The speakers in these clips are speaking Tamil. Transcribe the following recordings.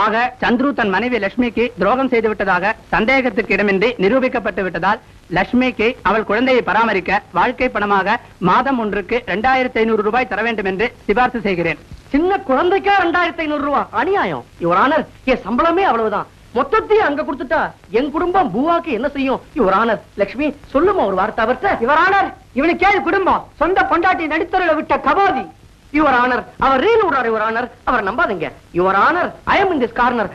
ஆக சந்துரு தன் மனைவி லட்சுமிக்கு துரோகம் செய்து விட்டதாக சந்தேகத்துக்கு இடமின்றி நிரூபிக்கப்பட்டு விட்டதால் லட்சுமிக்கு அவள் குழந்தையை பராமரிக்க வாழ்க்கை பணமாக மாதம் ஒன்றுக்கு 2500 ரூபாய் தர வேண்டும் என்று சிபார்சு செய்கிறேன். சின்ன குழந்தைக்கா 2500 ரூபாய் அநியாயம். யுவர் ஆனர், என் சம்பளமே அவ்வளவுதான். மொத்தத்தையும் அங்க கொடுத்துட்டா என் குடும்பம் பூவாக்கு என்ன செய்யும்? யுவர் ஆனர், லட்சுமி சொல்லுமா ஒரு வார்த்தை அவர்கிட்ட. யுவர் ஆனர், இவனுக்கே குடும்பம் சொந்த பொண்டாட்டி நடித்தரில் விட்ட கபாதி. யுவர் ஆனர், அவர் ரீல் விடுறாரு. யுவர் ஆனர், அவர் நம்பாதீங்க. Your honour, I am in this corner.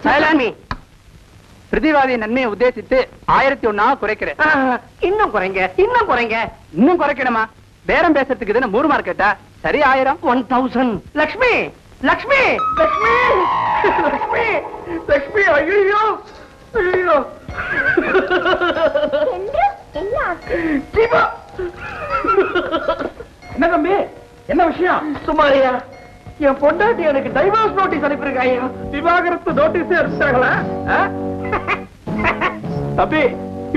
பிரதிவாதியின் நன்மையை உத்தேசித்து 1001 குறைக்கிறேன். இன்னும் குறைங்க, இன்னும் குறைங்க. இன்னும் குறைக்கணுமா? பேரம் பேசுறதுக்கு இதுன்னு 3 மார்க் கேட்டா சரி 1000. 1000. லட்சுமி, லட்சுமி, லட்சுமி, லட்சுமி, லட்சுமி, ஐயோ ஐயோ. என்ன தம்பி, என்ன விஷயம்? சுமாரியா, என் பொண்டாட்டி எனக்கு டைவர்ஸ் நோட்டீஸ் அனுப்பியிருக்காயா. விவாகரத்து நோட்டீஸ் எடுத்தாங்களா? தம்பி,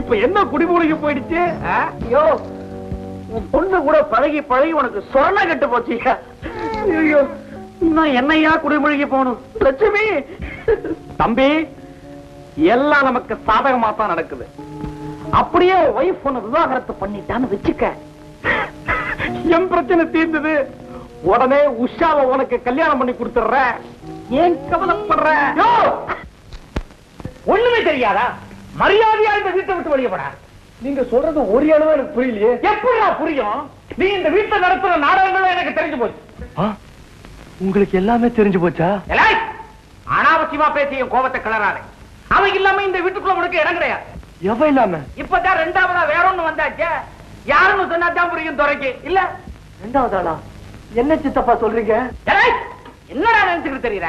இப்ப என்ன குடிமூலிக்கு போயிடுச்சு? ஐயோ, உன் பொண்ணு கூட பழகி பழகி உனக்கு சொரண கட்டு போச்சு. ஐயோ, இன்னும் என்னையா குடிமொழிக்கு போகணும்? லட்சுமி. தம்பி, எல்லாம் நமக்கு சாதகமா தான் நடக்குது. அப்படியே வைஃப் உன்னை விவாகரத்து பண்ணிட்டான்னு வச்சுக்க, என் பிரச்சனை தீர்ந்தது. உடனே உஷாவை உனக்கு கல்யாணம் பண்ணி கொடுத்துடுற. ஏன் கவலைப்படுற? ஒண்ணுமே தெரியாதா? மரியாதையா இந்த வீட்டை விட்டு வெளியே போடா. நீங்க சொல்றது ஒரு அளவு எனக்கு புரியலையே. எப்படிடா புரியும்? நீ இந்த வீட்டை நடத்துற நாடகங்களும் எனக்கு தெரிஞ்சு போச்சு. உங்களுக்கு எல்லாமே தெரிஞ்சு போச்சா? அனாவசியமா பேசிய கோபத்தை கிளறாரு. அவன் இல்லாம இந்த வீட்டுக்குள்ள உனக்கு இடம் கிடையாது. எவ இல்லாம? இப்பதான் 2வதா வேற ஒண்ணு வந்தாச்சே. யாருன்னு சொன்னாதான் புரியும் துறைக்கு. இல்ல 2வதாளா? என்ன சித்தப்பா சொல்றீங்க? என்னடா நினைச்சுக்கிட்டு தெரியற?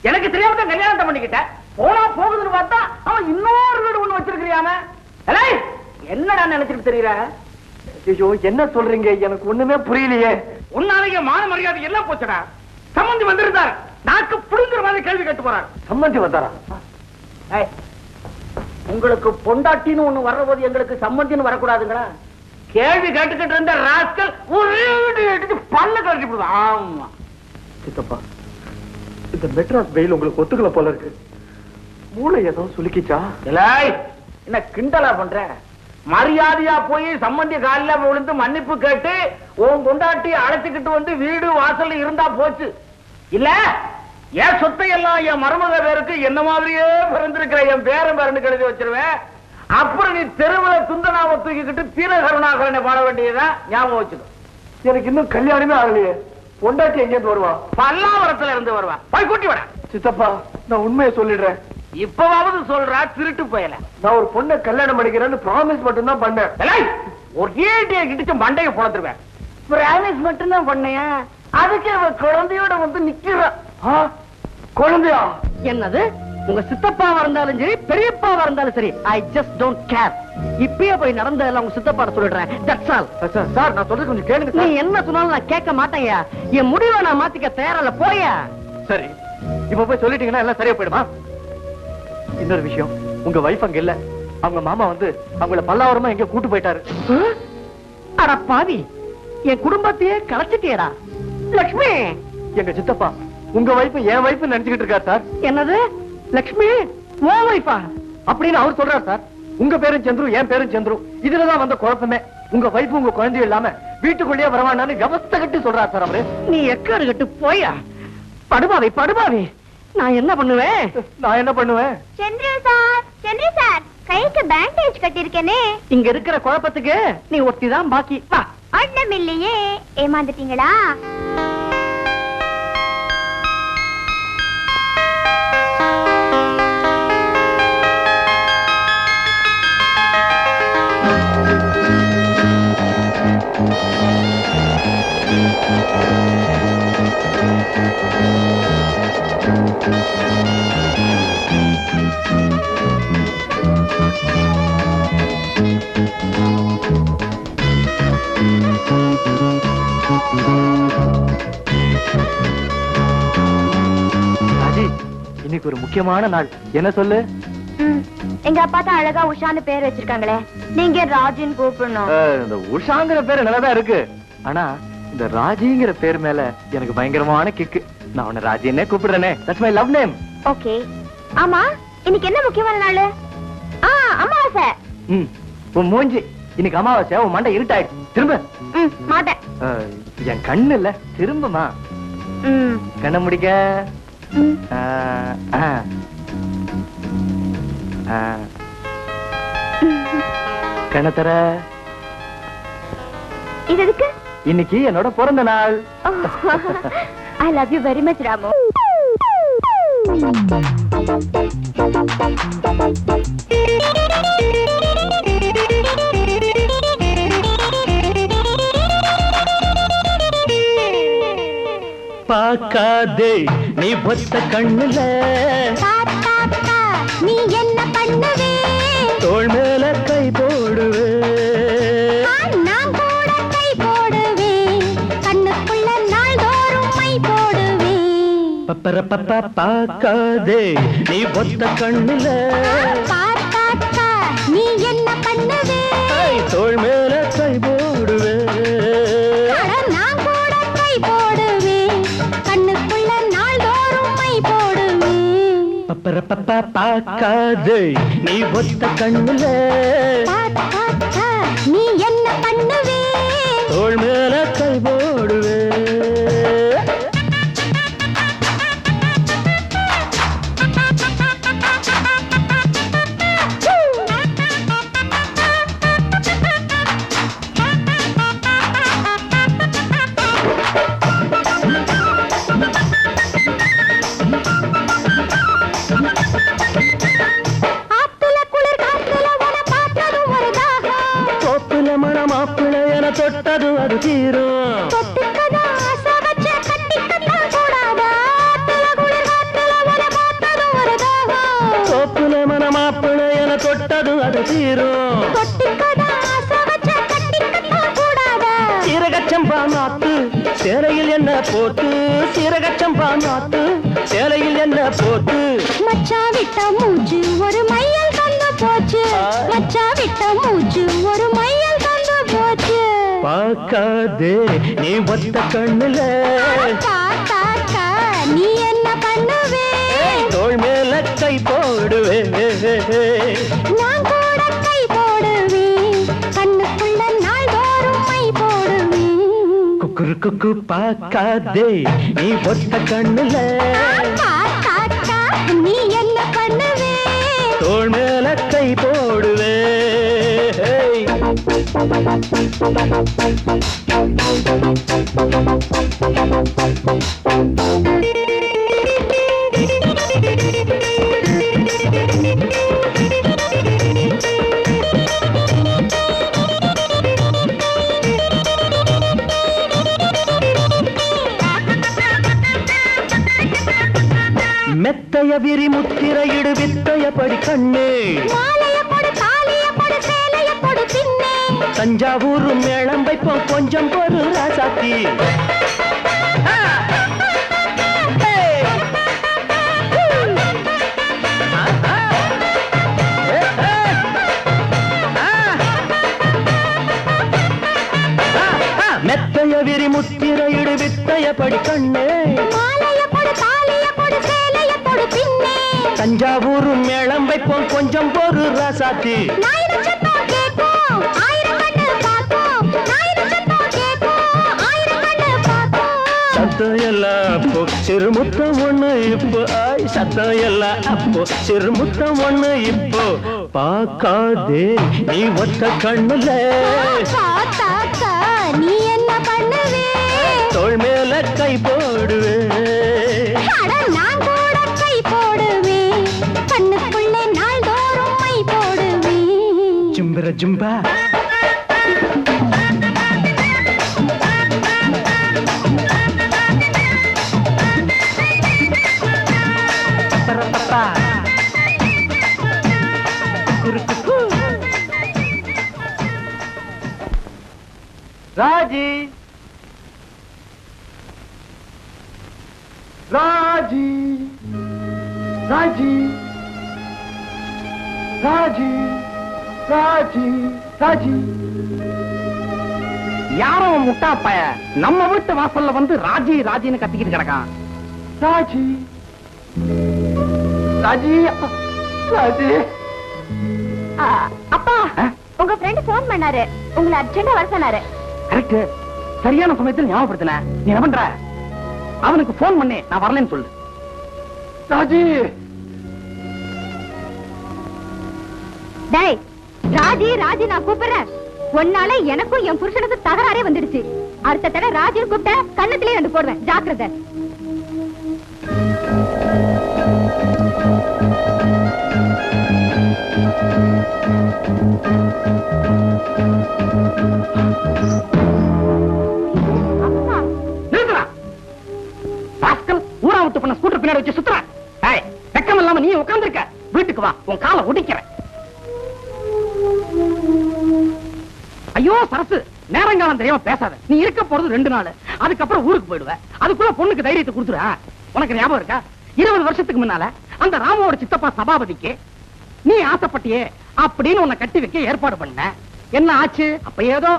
எனக்கு தெரியாம தான் கல்யாணத்தை பண்ணிக்கிட்ட. போனா போகுதுன்னு பார்த்தா அவன் இன்னொரு வீடு ஒண்ணு வச்சிருக்கிறியாம. என்னடா நினைச்சுக்கிட்டு தெரியற? ஐயோ, என்ன சொல்றீங்க? எனக்கு ஒண்ணுமே புரியலையே. உன்னாலேயே மான மரியாதை எல்லாம் போச்சுடா. சம்பந்தி வந்திருந்தார், நாக்கு புடுங்குற மாதிரி கேள்வி கேட்டு போறார். சம்பந்தி வந்தாரா? உங்களுக்கு பொண்டாட்டின்னு ஒண்ணு வர்ற போது எங்களுக்கு சம்பந்தின்னு வரக்கூடாதுங்களா? கேள்வி கேட்டுக்கிட்டு இருந்த ராஸ்கல் எடுத்து பல்ல கழட்டி போடுது. ஆமா சித்தப்பா, இந்த மெட்ராஸ் வெயில் உங்களுக்கு ஒத்துக்கல போல இருக்கு. மூளை ஏதோ சுலுக்கிச்சா? என்ன கிண்டலா பண்ற? மரியாதையா போய் சம்பந்தி காலில விழுந்து மன்னிப்பு கேட்டு உன் கொண்டாட்டி அழைச்சுக்கிட்டு வந்து வீடு வாசல் இருந்தா போச்சு. இல்ல என் சொத்தை எல்லாம் என் மருமக பேருக்கு என்ன மாதிரியே பிறந்திருக்கிற என் பேரன் பேரன்னு எழுதி வச்சிருவேன். அப்புறம் நீ தெருவில் துந்தனாவை தூக்கிக்கிட்டு தீரகருணாகரனை பாட வேண்டியதான். ஞாபகம் வச்சுக்கோ. எனக்கு இன்னும் கல்யாணமே ஆகலையே. பொண்டாட்டி எங்கேருந்து வருவா? பல்லாவரத்துல இருந்து வருவா. போய் கூட்டி வர. சித்தப்பா, நான் உண்மையை சொல்லிடுறேன். இப்பவாவது சொல்றா, திருட்டு போயல. நான் ஒரு பொண்ணை கல்யாணம் பண்ணிக்கிறேன்னு ப்ராமிஸ் மட்டும் தான் பண்ணேன். ஒரு ஏடியை கிடிச்சு மண்டையை பொழந்துருவேன். ப்ராமிஸ் மட்டும் தான் பண்ணேன். அதுக்கு அவ குழந்தையோட வந்து நிக்கிறா. குழந்தையா? என்னது? உங்க சித்தப்பாவா இருந்தாலும் சரி, பெரியப்பாவா இருந்தாலும் சரி, ஐ ஜஸ்ட் டோன்ட் கேர். இப்பயே போய் நடந்ததெல்லாம் உங்க சித்தப்பாட சொல்லிடுறேன். That's all. சார், நான் சொல்றது கொஞ்சம் கேளுங்க. நீ என்ன சொன்னாலும் நான் கேட்க மாட்டேயா. என் முடிவை நான் மாத்திக்க தயாரில்ல. போயா. சரி, இப்ப போய் சொல்லிட்டீங்கன்னா எல்லாம் சரியா போயிடுமா? இன்னொரு விஷயம், உங்க வைஃப் அங்க இல்ல. அவங்க மாமா வந்து அவங்கள பல்லாவரமா எங்க கூட்டு போயிட்டாரு. அட பாவி, என் குடும்பத்தையே கலைச்சிட்டியடா. லட்சுமி, எங்க சித்தப்பா உங்க வைஃப் என் வைஃப் நினைச்சுக்கிட்டு இருக்காரு சார். என்னது? லட்சுமி உன் வைஃபா? அப்படின்னு அவர் சொல்றாரு சார். உங்க பேரும் சந்துரு, என் பேரும் சந்துரு. இதுலதான் வந்த குழப்பமே. உங்க வைஃப் உங்க குழந்தையும் இல்லாம வீட்டுக்குள்ளேயே வரவான்னு விவஸ்தை கட்டி சொல்றாரு சார் அவரு. நீ எக்காடு கட்டு போயா. படுபாவி, படுபாவி. நான் என்ன பண்ணுவேன்? நான் என்ன பண்ணுவேன்? சந்திரு சார், சந்திரு சார், கைக்கு பேண்டேஜ் கட்டிருக்கேனே. இங்க இருக்கிற குழப்பத்துக்கு நீ ஒத்திதான் பாக்கி. வா. ஒண்ணும் இல்லையே. ஏமாந்துட்டீங்களா? இன்னைக்கு ஒரு முக்கியமான நாள். என்ன சொல்லு? எங்க அப்பா தான் அழகா உஷான்னு பேர் வச்சிருக்காங்களே, நீங்க ராஜின்னு கூப்பிடணும். இந்த உஷாங்கிற பேரு நல்லதா இருக்கு. ஆனா இந்த ராஜிங்கிற பேர் மேல எனக்கு பயங்கரமான கிக்கு. நான் உன்னை ராஜின்னே கூப்பிடுறேனே. That's my love name. Okay, ஆமா, இன்னைக்கு என்ன முக்கியமான நாள்? அமாவாசை. உன் மூஞ்சி இன்னைக்கு அமாவாசை, உன் மண்டை இருட்டாயிடுச்சு. திரும்ப. மாட்டேன். என் கண்ணு இல்ல, திரும்பமா. கண்ண முடிக்க. கணத்தர. இது எதுக்கு? இன்னைக்கு என்னோட பிறந்த நாள். I love you very much, Ramu. பாக்காதே நீ ஒத்த கண்ணுல, நீ என்ன பண்ணுவே? தோள் மேல கை போடுவே, நான் கூட கை போடுவேன், கண்ணுக்குள்ள நாள்தோறும் மை போடுவேன். பப்பர பப்பா பாக்காதே நீ ஒத்த கண்ணுல, நீ என்ன பண்ணுவே? தோள் மேல கை போடுவே, நான் கூட கை போடுவேன், கண்ணுக்குள்ள நாள்தோறும் மை போடுவேன். பப்பர பப்பா பாக்காதே நீ ஒத்த கண்ணுல, நீ என்ன பண்ணுவே? தோள் மேல கை போடுவே. தொட்டது அது தீரும், தோப்புல மனமாப்பிள என தொட்டது அது தீரும். சீரகச்சம்பா நாத்து சேலையில் என்ன போட்டு, சீரகச்சம்பா நாத்து சேலையில் என்ன போட்டு, மச்சா விட்ட மூச்சு ஒரு மையல் தந்து போச்சு, மச்சா விட்ட மூச்சு ஒரு மையல் தந்து போச்சு. பாக்காதே நீ ஒத்த கண்ணுல, நீ என்ன பண்ணுவே? தோள் மேல கை போடுவே, நான் கூட கை போடுவேன், கண்ணுக்குள்ள நாள்தோறும் மை போடுவேன். குக்குரு குக்கு பாக்காதே நீ ஒத்த கண்ணுல, நீ என்ன பண்ணுவே? தோள் மேல கை போடுவே. மெத்தைய விரி முத்திரையிடு வித்தைய படி கண்ணே, தஞ்சாவூர் மேளம் வைப்போம் கொஞ்சம் பொறு ராசாத்தி. மெத்தைய விரி முத்திரையிடு வித்தைய படி கண்ணே, தஞ்சாவூர் மேளம் வைப்போம் கொஞ்சம் பொறு ராசாத்தி. சத்தம் எல்லாம் அப்போ சிறுமுத்தம் ஒண்ணு இப்போ, சத்தம் எல்லாம் அப்போ சிறுமுத்தம் ஒண்ணு இப்போ. பாக்காதே நீ ஒத்த கண்ணுல, நீ என்ன பண்ணுவே? தோள் மேல கை போடுவே, நான் கூட கை போடுவேன், கண்ணுக்குள்ளே நாள்தோறும் மை போடுவேன். ஜும்பர ஜும்பா. ராஜி ராஜி ராஜி ராஜி ராஜி ராஜி. யாரோ முட்டா பய நம்ம வீட்டு வாசல்ல வந்து ராஜி ராஜின்னு கத்திக்கிட்டு கிடக்கான். ராஜி ராஜி ராஜி. அப்பா உங்க ஃப்ரெண்ட் போன் பண்ணாரு, உங்களை அர்ஜென்ட்டா வர சொன்னாரு. கரெக்ட், சரியான சமயத்தில் ஞாபகப்படுத்தின. நீ என்ன பண்ற? அவனுக்கு போன் பண்ணி நான் வரலன்னு சொல்லு. ராஜி. டேய் ராஜி ராஜி, நான் கூப்பிடுறேன். ஒன்னால எனக்கும் என் புருஷனுக்கு தகராறே வந்துடுச்சு. அடுத்த தடவை ராஜியை கூப்பிட்ட கண்ணத்திலே 2 போடுவேன், ஜாக்கிரதை. ஊரா விட்டு பண்ண ஸ்கூட்டர் பின்னாடி வச்சு சுத்துற. வெக்கம் இல்லாம நீ உட்கார்ந்திருக்க. வீட்டுக்கு வா, உன் காலை ஒடிக்கிறேன். ஐயோ சரசு, நேரங்காலம் தெரியாம பேசாத. நீ இருக்க போறது 2 நாள், அதுக்கப்புறம் ஊருக்கு போயிடுவ. அதுக்குள்ள பொண்ணுக்கு தைரியத்தை கொடுத்துற. உனக்கு ஞாபகம் இருக்கா 20 வருஷத்துக்கு முன்னால அந்த ராமோட சித்தப்பா சபாபதிக்கு நீ ஆசைப்பட்டியே அப்படின்னு உன்னை கட்டி வைக்க ஏற்பாடு பண்ண. என்ன ஆச்சு? அப்ப ஏதோ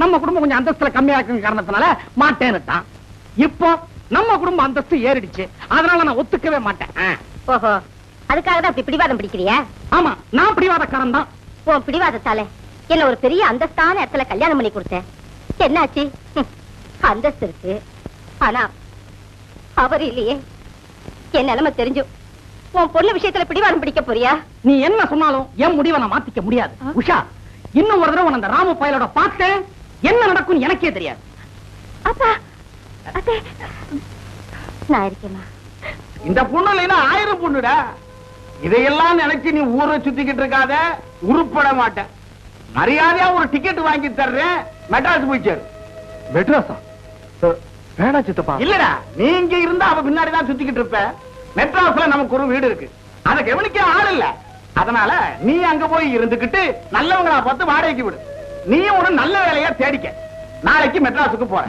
நம்ம குடும்பம் கொஞ்சம் அந்தஸ்துல கம்மியா இருக்கும் காரணத்தினால மாட்டேன்னுட்டான். இப்போ நம்ம குடும்ப அந்தஸ்து ஏறிடுச்சு, அதனால நான் ஒத்துக்கவே மாட்டேன். ஓஹோ, அதுக்காக தான் இப்படி பிடிவாதம் பிடிக்கிறியா? ஆமா, நான் பிடிவாதக்காரன் தான். உன் பிடிவாதத்தாலே என்ன ஒரு பெரிய அந்தஸ்தான இடத்துல கல்யாணம் பண்ணி கொடுத்தேன். என்னாச்சு? அந்தஸ்து இருக்கு, ஆனா அவர் இல்லையே. என் நிலைமை தெரிஞ்சு உன் பொண்ணு விஷயத்துல பிடிவாதம் பிடிக்க போறியா? நீ என்ன சொன்னாலும் என் முடிவை நான் மாத்திக்க முடியாது. உஷா, இன்னும் ஒரு தடவை அந்த ராம பயலோட பார்த்தேன், என்ன நடக்கும் எனக்கே தெரியாது. அப்பா அத்தே, நான் இருக்கேமா. இந்த பொண்ணு இல்லைன்னா 1000 பொண்ணுடா. இதையெல்லாம் நினைச்சு நீ ஊரை சுத்திக்கிட்டு இருக்காத, உருப்பட மாட்டேன். மரியாதையா ஒரு டிக்கெட் வாங்கி தர்றேன், மெட்ராஸ் போய் சேரு. மெட்ராஸா? வேணா சித்தப்பா. இல்லடா, நீ இங்க இருந்தா அவ பின்னாடிதான் சுத்திக்கிட்டு இருப்ப. மெட்ராஸ்ல நமக்கு ஒரு வீடு இருக்கு, அதை கவனிக்க ஆள் இல்ல. அதனால நீ அங்க போய் இருந்துகிட்டு நல்லவங்களா பார்த்து வாடகைக்கு விடு. நீயும் ஒரு நல்ல வேலையா தேடிக்க. நாளைக்கு மெட்ராஸுக்கு போறேன்.